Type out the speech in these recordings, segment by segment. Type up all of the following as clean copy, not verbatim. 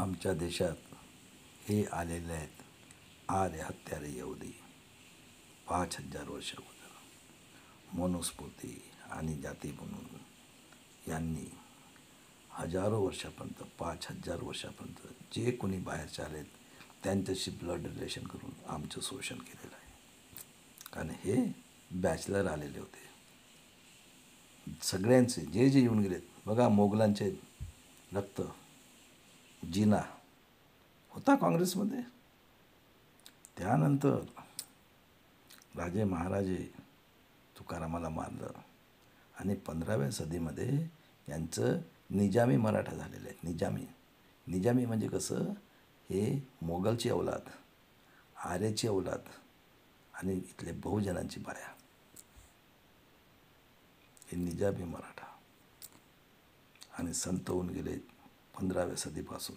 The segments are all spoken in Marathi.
आमच्या देशात हे आलेले आहेत आर्य हत्यारे यहुदी 5,000 वर्ष अगोदर मनुस्मृती आणि जाती म्हणून यांनी हजारो वर्षापर्यंत 5,000 वर्षापर्यंत जे कोणी बाहेरचे आलेत त्यांच्याशी ब्लड रिलेशन करून आमचं शोषण केलेलं आहे. कारण हे बॅचलर आलेले होते सगळ्यांचे जे जे येऊन गेलेत. बघा मोगलांचे रक्त जिना होता काँग्रेसमध्ये. त्यानंतर राजे महाराजे तुकारामाला मारलं आणि 15व्या सदीमध्ये यांचं निजामी मराठा झालेलं आहे. निजामी म्हणजे कसं, हे मोगलची औलाद, आर्याची औलाद आणि इथले बहुजनांची बाया, हे निजामी मराठा. आणि संत होऊन गेले 15व्या सदीपासून.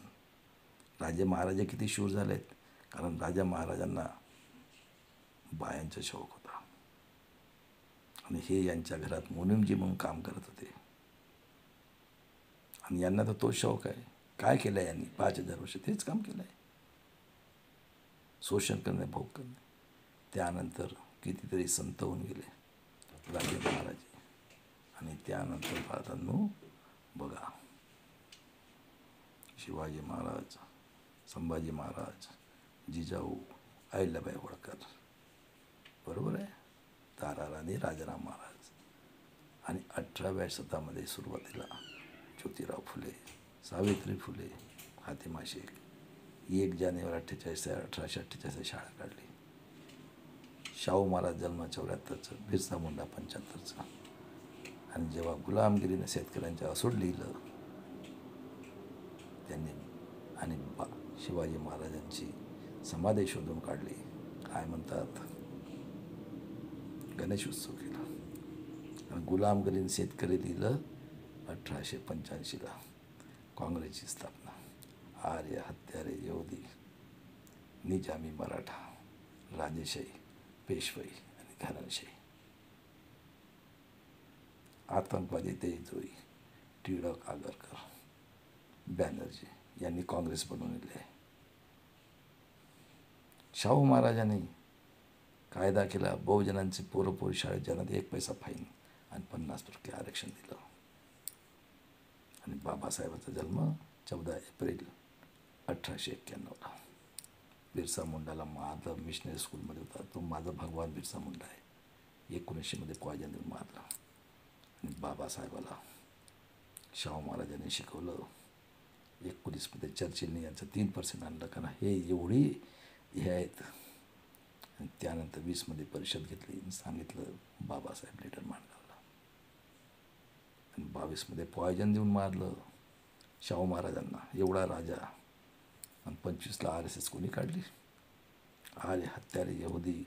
राजे महाराजे किती शूर झालेत, कारण राजा महाराजांना बायांचा शौक होता आणि हे यांच्या घरात मुनिमजी म्हणून काम करत होते. आणि यांना तर तोच शौक आहे. काय केलं आहे यांनी 5,000 वर्ष? तेच काम केलं आहे, शोषण करणे, भोग करणे. त्यानंतर कितीतरी संत होऊन गेले राजे महाराजे. आणि त्यानंतर भारतांनो बघा, शिवाजी महाराज, संभाजी महाराज, जिजाऊ, अहिल्याबाई होळकर, बरोबर आहे, ताराराणी, राजाराम महाराज. आणि 18व्या शतकामध्ये सुरुवातीला ज्योतिराव फुले, सावित्री फुले, फातिमा शेख. 1 जानेवारी 1848 शाळा काढली. शाहू महाराज जन्म 74चं, बिरसा मुंडा 75चं. आणि जेव्हा गुलामगिरीने शेतकऱ्यांच्या असूड लिहिलं त्यांनी, आणि शिवाजी महाराजांची समाधी शोधून काढली. काय म्हणतात, गणेश उत्सव केला. आणि गुलामगिरीने शेतकरी लिहिलं 1885ला काँग्रेसची स्थापना. आर्य हत्यारे यहुदी, निजामी मराठा, राजेशाही, पेशवाई आणि घराणेशाही. आतंकवादी देशद्रोही टिळक, आगरकर, बॅनर्जी यांनी काँग्रेस बनवलेली आहे. शाहू महाराजांनी कायदा केला, बहुजनांचे पोरं शाळेत जाण्यात 1 पैसा फाईन आणि 50% आरक्षण दिलं. आणि बाबासाहेबांचा जन्म 14 एप्रिल 1891ला. बिरसा मुंडाला मारलं, मिशनरी स्कूलमध्ये होता तो. माझा भगवान बिरसा मुंडा आहे. 1900 पॉयझन देऊन मारलं. आणि बाबासाहेबाला शाहू महाराजांनी शिकवलं. 19 चर्चिलने यांचं 3% आणलं, कारण हे एवढी हे आहेत. आणि त्यानंतर 20 परिषद घेतली आणि सांगितलं बाबासाहेब लीडर मांडला. आणि 22 पॉयझन देऊन मारलं शाहू महाराजांना, एवढा राजा. आणि 25ला RSS कोणी काढली? आर्य हत्यारे यहुदी,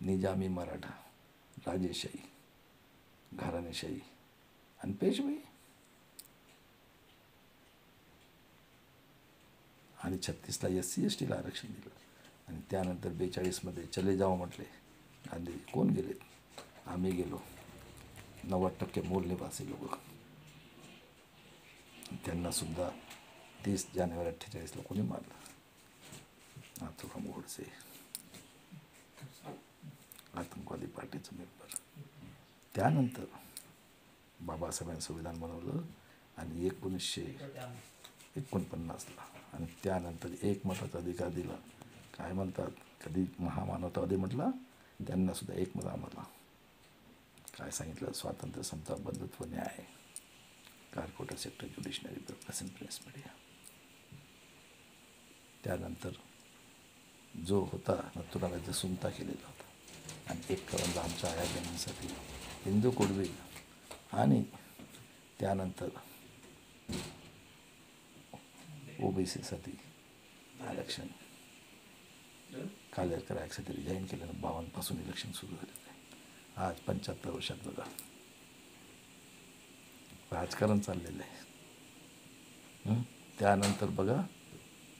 निजामी मराठा, राजेशाही, घराणेशाही आणि पेशवाई. आणि 36ला SC STला आरक्षण दिलं. आणि त्यानंतर 42 चले जावं म्हटले गांधी. कोण गेलेत? आम्ही गेलो. 90% मूल निवासी लोक. त्यांनासुद्धा 30 जानेवारी 48ला कोणी मारलं? नाथूराम गोडसे, आतंकवादी पार्टीचं मेंबर. त्यानंतर बाबासाहेबांनी संविधान बनवलं आणि 1949ला. आणि त्यानंतर एकमताचा अधिकार दिला. काय म्हणतात, कधी महामानवतावादी म्हटला, त्यांनासुद्धा एकमत आम्हाला. काय सांगितलं? स्वातंत्र्य, समता, बंधुत्व, न्याय, कारकोटा सेक्टर, ज्युडिशनरी, प्रेस मीडिया. त्यानंतर जो होता नथुरामाचा सुमता केलेला होता. आणि 1 आमच्या आया बहिणींसाठी हिंदू कुडवी. आणि त्यानंतर OBCसाठी आरक्षण, कालेरकर ॲक्टसाठी रिजाईन केल्यानं 52 इलेक्शन सुरू झालेलं आहे. आज 75 वर्षात बघा राजकारण चाललेलं आहे. त्यानंतर बघा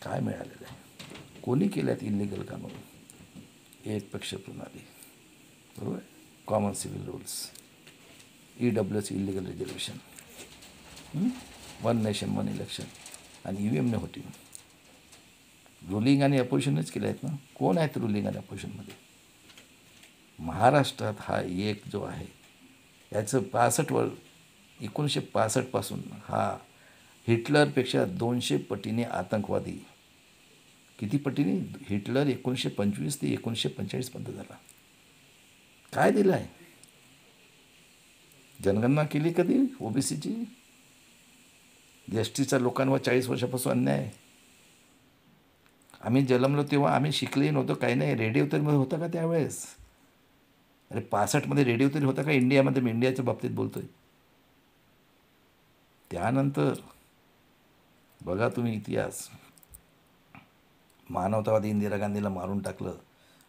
काय मिळालेलं आहे. कोणी केल्यात इलिगल कानून? एक पक्ष प्रणाली, बरोबर, common civil rules, EWS illegal reservation, 1 nation 1 election आणि EVM ने व्होटिंग. रुलिंग आणि अपोजिशनच केले आहेत ना. कोण आहेत रुलिंग आणि अपोजिशनमध्ये? महाराष्ट्रात हा एक जो आहे याचं 1965पासून हा हिटलरपेक्षा 200 पटीने आतंकवादी. किती पटीने? हिटलर 1925 ते 1945पर्यंत झाला. काय दिलं आहे? जनगणना केली कधी ओबीसीची? एस टीच्या लोकांवर 40 वर्षापासून अन्याय आहे. आम्ही जन्मलो तेव्हा आम्ही शिकले नव्हतो, काही नाही. रेडिओ तरी होता का त्यावेळेस? अरे 65मध्ये रेडिओ तरी होता का इंडियामध्ये? मी इंडियाच्या बाबतीत बोलतो आहे. त्यानंतर बघा तुम्ही इतिहास. मानवतावादी इंदिरा गांधीला मारून टाकलं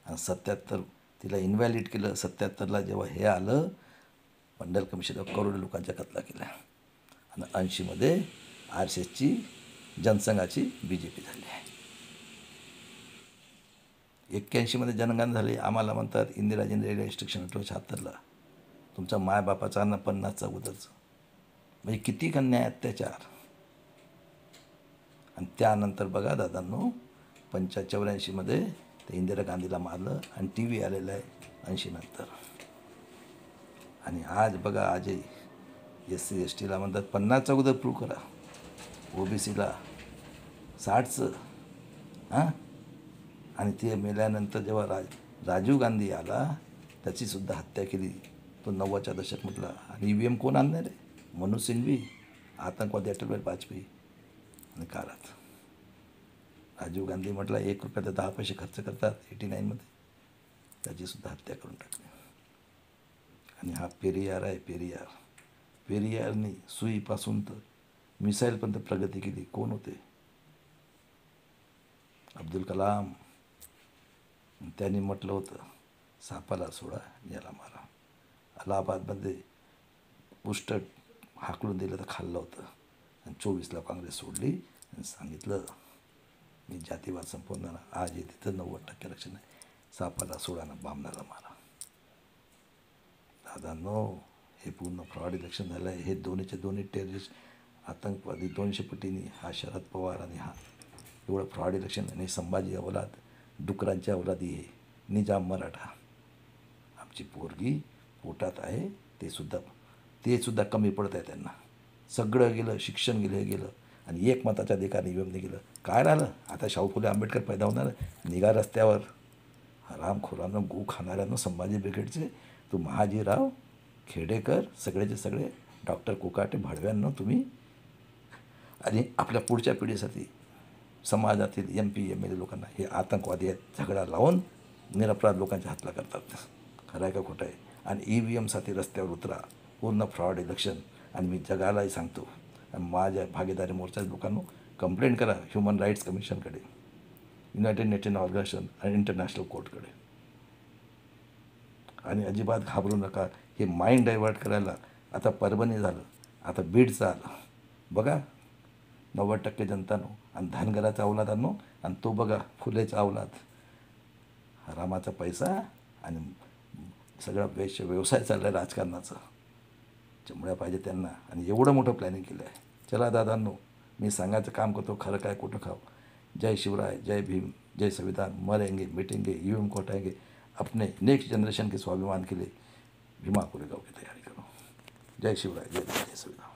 आणि 77 तिला इनव्हॅलिड केलं. 77ला जेव्हा हे आलं मंडल कमिशन, करोडो लोकांच्या कत्ला केल्या. आणि 80मध्ये RSSची जनसंघाची BJP झाली आहे. 81मध्ये जनगणना झाली. आम्हाला म्हणतात इंदिराजींनी रेस्ट्रिक्शन 76ला तुमचा मायबापाचा अन्न 50चा उदरचं. म्हणजे किती अन्याय अत्याचार. आणि त्यानंतर बघा दादांनो 84मध्ये ते इंदिरा गांधीला मारलं आणि TV आलेलं आहे 80 नंतर. आणि आज बघा आजही SC STला म्हणतात 50चा उदर प्रूव्ह करा, OBCला 60चं. हां. आणि ते मेल्यानंतर जेव्हा राजीव गांधी आला त्याचीसुद्धा हत्या केली. तो 90च्या दशक म्हटला. आणि EVM कोण आणणार आहे? मनोज सिंघवी, आतंकवादी अटल बिहारी वाजपेयी आणि काळात. राजीव गांधी म्हटलं 1 रुपया तर 10 पैसे खर्च करतात 89मध्ये. त्याचीसुद्धा हत्या करून टाकली. आणि हा पेरियार आहे. पेरियारनी सुईपासून तर मिसाईलपर्यंत प्रगती केली. कोण होते? अब्दुल कलाम. त्यांनी म्हटलं होतं सापाला सोडा, याला मारा. अलाहाबादमध्ये पुष्ट हाकलून दिलं तर खाल्लं होतं. आणि 24ला काँग्रेस सोडली आणि सांगितलं मी जातीवाद संपवणार. आज हे तिथं 90% आरक्षण आहे. सापाला सोडा ना बामणाला मारा. दादांनो हे पूर्ण फ्रॉड इलेक्शन झालं आहे. हे दोन्ही टेररिस्ट आतंकवादी 200 पटीने. हा शरद पवार आणि हा एवढं फ्रॉड इलेक्शन. आणि संभाजी अवलाद, डुकरांच्या अवलादी हे निजाम मराठा. आमची पोरगी पोटात आहे ते सुद्धा कमी पडत आहे त्यांना. सगळं गेलं, शिक्षण गेलं, हे गेलं. आणि एक मताच्या अधिकार EVMने गेलं. काय राहिलं? आता शाहू फुले आंबेडकर पैदा होणार. निघा रस्त्यावर. हरामखोरांनो, गू खाणाऱ्यांनो, संभाजी ब्रिगेडचे तू महाजीराव, खेडेकर, सगळेचे सगळे, डॉक्टर कोकाटे, भाडव्यांनो तुम्ही. आणि आपल्या पुढच्या पिढीसाठी समाजातील MP MLA लोकांना हे आतंकवादी आहेत झगडा लावून निरपराध लोकांच्या हातला करतात. खरं आहे का खोटं आहे? आणि EVMसाठी रस्त्यावर उतरा. पूर्ण फ्रॉड इलेक्शन. आणि मी जगालाही सांगतो आणि माझ्या भागीदारी मोर्चाच्या लोकांनो कंप्लेंट करा ह्युमन राईट्स कमिशनकडे, युनायटेड नेशन ऑर्गनायझेशन आणि इंटरनॅशनल कोर्टकडे. आणि अजिबात घाबरू नका. हे माइंड डायव्हर्ट करायला आता परभणी झालं, आता बीडचं आलं. बघा 90% जनतानो आणि धनगराचा अवलादांनो. आणि तो बघा फुलेचा अवलाद. हरामाचा पैसा आणि सगळा व्यवसाय चालला आहे राजकारणाचा. चिमड्या पाहिजे त्यांना. आणि एवढं मोठं प्लॅनिंग केलं आहे. चला दादांनो, मी सांगायचं काम करतो, खरं काय कुठं खाव. जय शिवराय, जय भीम, जय संविधान. मरेंगे मिटेंगे, EVM को हटाएंगे, अपने नेक्स्ट जनरेशन के स्वाभिमान के लिए भीमा कोरेगांव की तैयारी करो. जय शिवराय, जय भीम, जय संविधान.